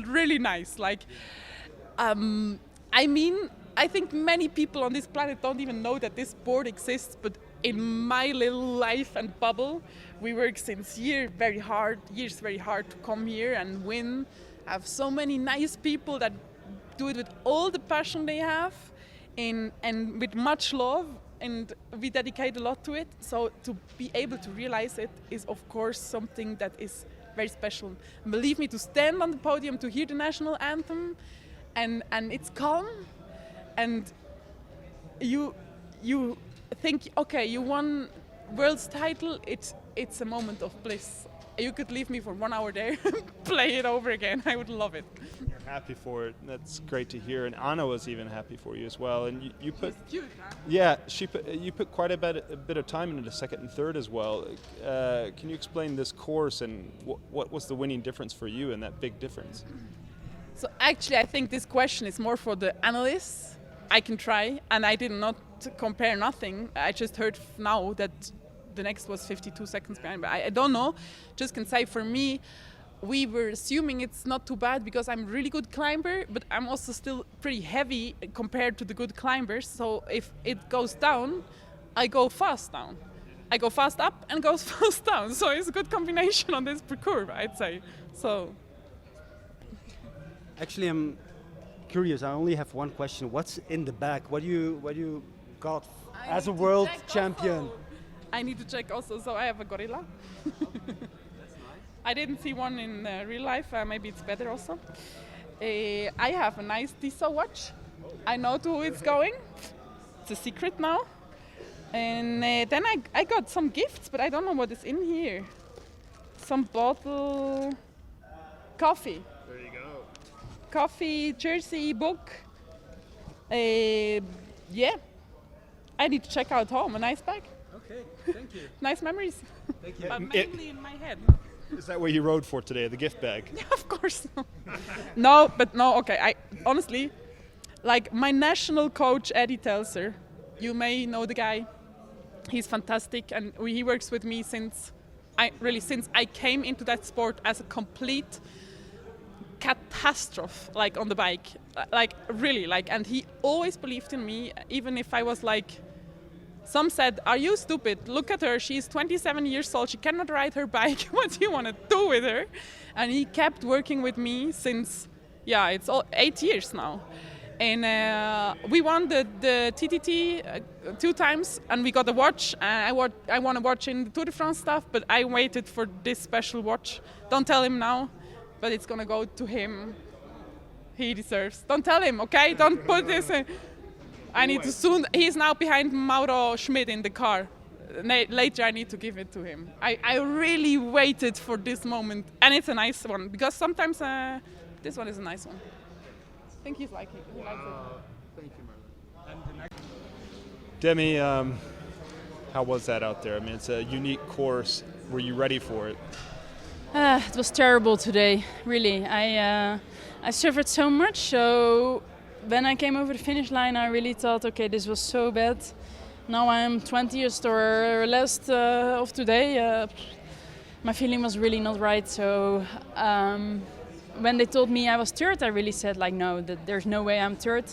really nice. Like, I think many people on this planet don't even know that this sport exists, but in my little life and bubble, we work since years very hard to come here and win. I have so many nice people that do it with all the passion they have and with much love, and we dedicate a lot to it. So to be able to realize it is, of course, something that is very special. And believe me, to stand on the podium, to hear the national anthem, and it's calm, and you think, okay, you won world's title, it's a moment of bliss. You could leave me for 1 hour there, play it over again. I would love it. You're happy for it. That's great to hear. And Anna was even happy for you as well. And you put, she's cute, huh? yeah, you put quite a bit of time into the second and third as well. Can you explain this course and what was the winning difference for you and that big difference? So actually, I think this question is more for the analysts. I can try, and I did not compare nothing. I just heard now that the next was 52 seconds behind, but I don't know. Just can say for me, we were assuming it's not too bad because I'm a really good climber, but I'm also still pretty heavy compared to the good climbers. So if it goes down, I go fast down. I go fast up and goes fast down. So it's a good combination on this parcours, I'd say. So. Actually, I'm curious. I only have one question. What's in the bag? What do you got as a world champion? Also. I need to check also. So I have a gorilla. That's nice. I didn't see one in real life. Maybe it's better also. I have a nice Tissot watch. I know to who it's going. It's a secret now. And then I got some gifts, but I don't know what is in here. Some bottle, coffee. There you go. Coffee, jersey, book. Yeah. I need to check out home. A nice bag. Okay, thank you. Nice memories. Thank you. But mainly in my head. Is that what you rode for today, the gift bag? Yeah, of course. No, okay. I honestly, like my national coach, Eddie Telser, you may know the guy. He's fantastic, and he works with me since I came into that sport as a complete catastrophe, like on the bike, like really, like, and he always believed in me, even if I was like. Some said, "Are you stupid? Look at her. She's 27 years old. She cannot ride her bike. What do you want to do with her?" And he kept working with me since, it's all 8 years now. And we won the TTT 2 times, and we got a watch. I want to watch in the Tour de France stuff, but I waited for this special watch. Don't tell him now, but it's gonna go to him. He deserves. Don't tell him, okay? Don't put this. I need to soon. He's now behind Mauro Schmidt in the car. Later, I need to give it to him. I really waited for this moment, and it's a nice one because sometimes this one is a nice one. I think he's like it. He likes it. Thank you, Marlen. Demi, how was that out there? I mean, it's a unique course. Were you ready for it? It was terrible today, really. I suffered so much, so when I came over the finish line, I really thought, okay, this was so bad. Now I'm 20th or less of today. My feeling was really not right. So when they told me I was third, I really said, like, no, that there's no way I'm third.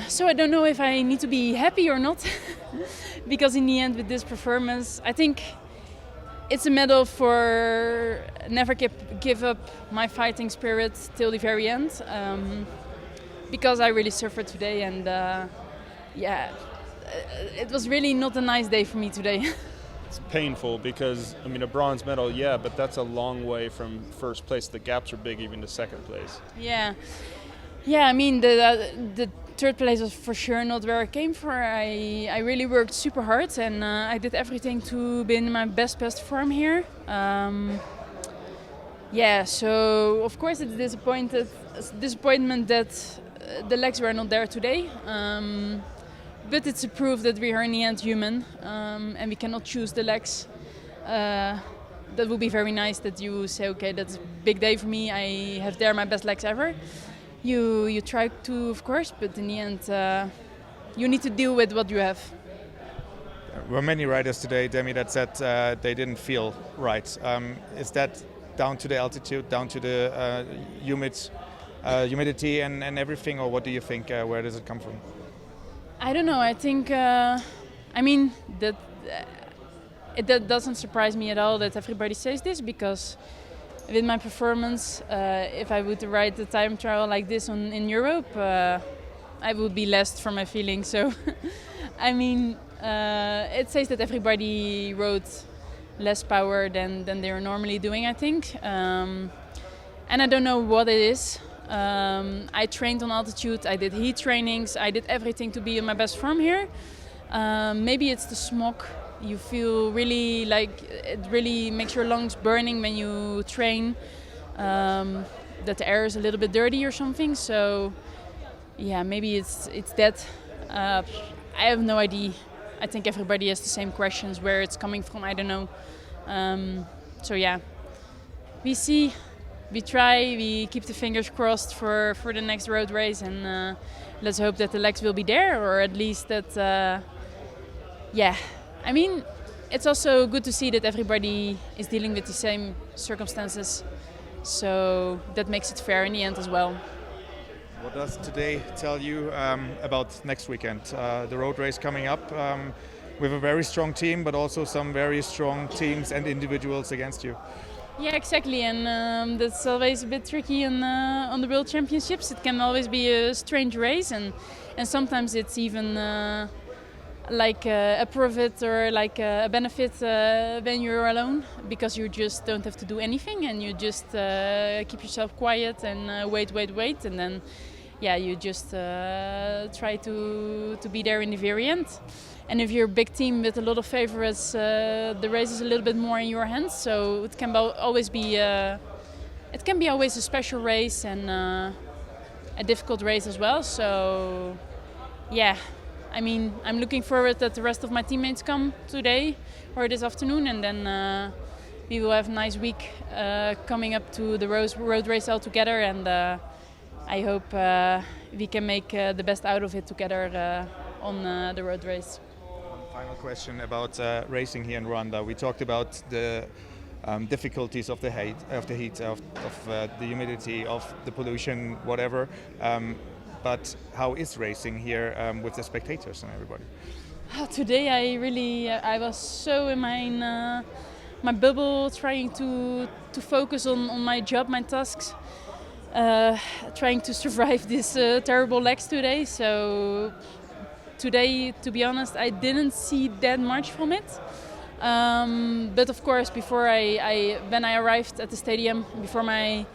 So I don't know if I need to be happy or not, because in the end, with this performance, I think it's a medal for never give up my fighting spirit till the very end. Because I really suffered today, and it was really not a nice day for me today. It's painful because, I mean, a bronze medal, but that's a long way from first place. The gaps are big even to second place. Yeah. I mean, the third place was for sure not where I came for. I really worked super hard, and I did everything to be in my best form here. So of course it's disappointment that the legs were not there today, but it's a proof that we are in the end human, and we cannot choose the legs. That would be very nice that you say, okay, that's a big day for me, I have there my best legs ever. You try to, of course, but in the end you need to deal with what you have. There were many riders today, Demi, that said they didn't feel right. Is that down to the altitude, down to the humidity and everything, or what do you think? Where does it come from? I don't know. I think, I mean, that that doesn't surprise me at all that everybody says this, because with my performance, if I would ride the time trial like this in Europe, I would be less for my feelings. So, I mean, it says that everybody rode less power than they are normally doing, I think. And I don't know what it is. I trained on altitude, I did heat trainings, I did everything to be in my best form here. Maybe it's the smog. You feel really like it really makes your lungs burning when you train, that the air is a little bit dirty or something. So yeah, maybe it's that. I have no idea. I think everybody has the same questions, where it's coming from, I don't know. So yeah, we see, we try, we keep the fingers crossed for the next road race, and let's hope that the legs will be there, or at least that, yeah. I mean, it's also good to see that everybody is dealing with the same circumstances, so that makes it fair in the end as well. What does today tell you about next weekend? The road race coming up with a very strong team, but also some very strong teams and individuals against you. Yeah, exactly, and that's always a bit tricky on the World Championships. It can always be a strange race, and sometimes it's even like a profit or like a benefit when you're alone, because you just don't have to do anything and you just keep yourself quiet and wait, and then yeah, you just try to be there in the very end. And if you're a big team with a lot of favorites, the race is a little bit more in your hands, so it can always be always a special race and a difficult race as well. So yeah, I mean, I'm looking forward that the rest of my teammates come today or this afternoon, and then we will have a nice week coming up to the road race all together, and I hope we can make the best out of it together on the road race. Final question about racing here in Rwanda. We talked about the difficulties of the heat, of the humidity, of the pollution, whatever. But how is racing here with the spectators and everybody? Today I was so in my bubble, trying to focus on my job, my tasks, trying to survive this terrible legs today. So today, to be honest, I didn't see that much from it. But of course, before when I arrived at the stadium, before my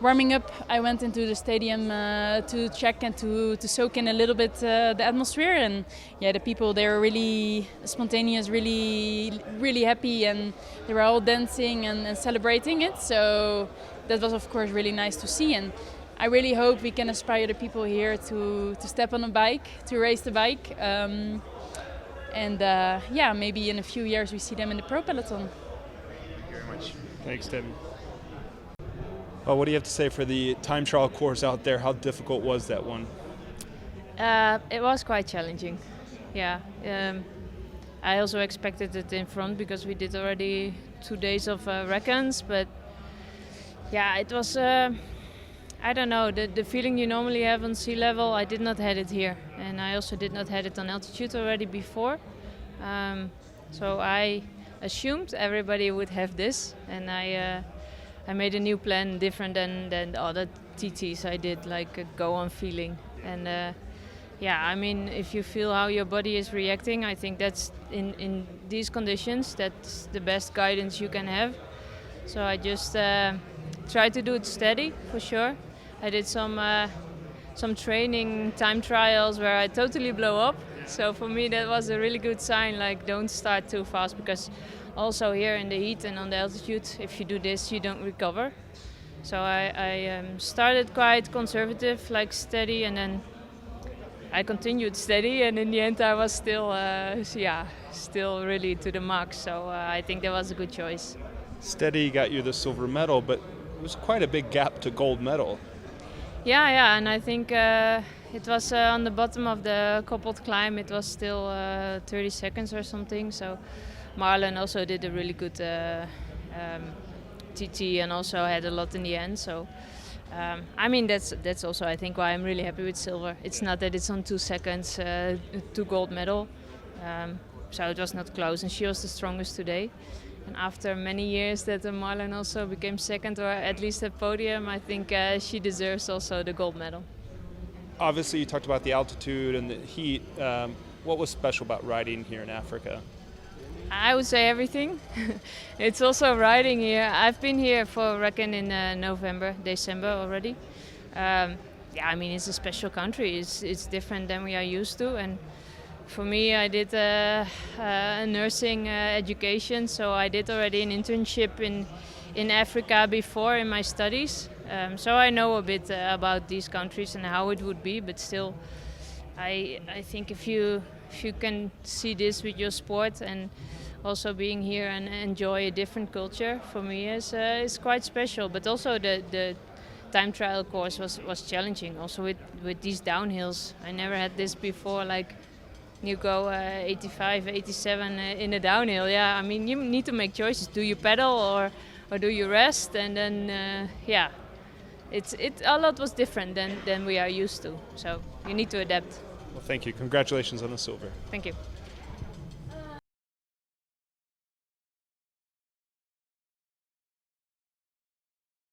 warming up, I went into the stadium to check and to soak in a little bit the atmosphere, and yeah, the people, they were really spontaneous, really happy, and they were all dancing and celebrating it. So that was of course really nice to see, and I really hope we can inspire the people here to step on a bike, to race the bike, and yeah, maybe in a few years we see them in the pro peloton. Thank you very much. Thanks, Demi. Well, what do you have to say for the time trial course out there? How difficult was that one? It was quite challenging. Yeah. I also expected it in front because we did already 2 days of reckons, but yeah, it was, I don't know, the feeling you normally have on sea level, I did not have it here. And I also did not have it on altitude already before. So I assumed everybody would have this, and I made a new plan different than the other TTs I did, like a go on feeling. And yeah, I mean, if you feel how your body is reacting, I think that's in these conditions, that's the best guidance you can have. So I just tried to do it steady, for sure. I did some training time trials where I totally blow up. So for me that was a really good sign, like don't start too fast, because also here in the heat and on the altitude, if you do this, you don't recover. So I started quite conservative, like steady, and then I continued steady, and in the end I was still, still really to the max. So I think that was a good choice. Steady got you the silver medal, but it was quite a big gap to gold medal. Yeah, and I think it was on the bottom of the coupled climb, it was still 30 seconds or something. So Marlen also did a really good TT and also had a lot in the end. So I mean that's also I think why I'm really happy with silver. It's not that it's on 2 seconds to gold medal, so it was not close, and she was the strongest today. And after many years that Marlen also became second or at least at podium, I think she deserves also the gold medal. Obviously, you talked about the altitude and the heat. What was special about riding here in Africa? I would say everything. It's also riding here. I've been here for Breggen in November, December already. Yeah, I mean it's a special country. It's different than we are used to, and for me, I did a nursing education, so I did already an internship in Africa before in my studies. So I know a bit about these countries and how it would be, but still, I think if you can see this with your sport and also being here and enjoy a different culture, for me is quite special. But also the time trial course was challenging. Also with these downhills, I never had this before. Like you go 85, 87 in a downhill. Yeah, I mean you need to make choices. Do you pedal or do you rest? And then yeah, it a lot was different than we are used to. So you need to adapt. Well, thank you. Congratulations on the silver. Thank you.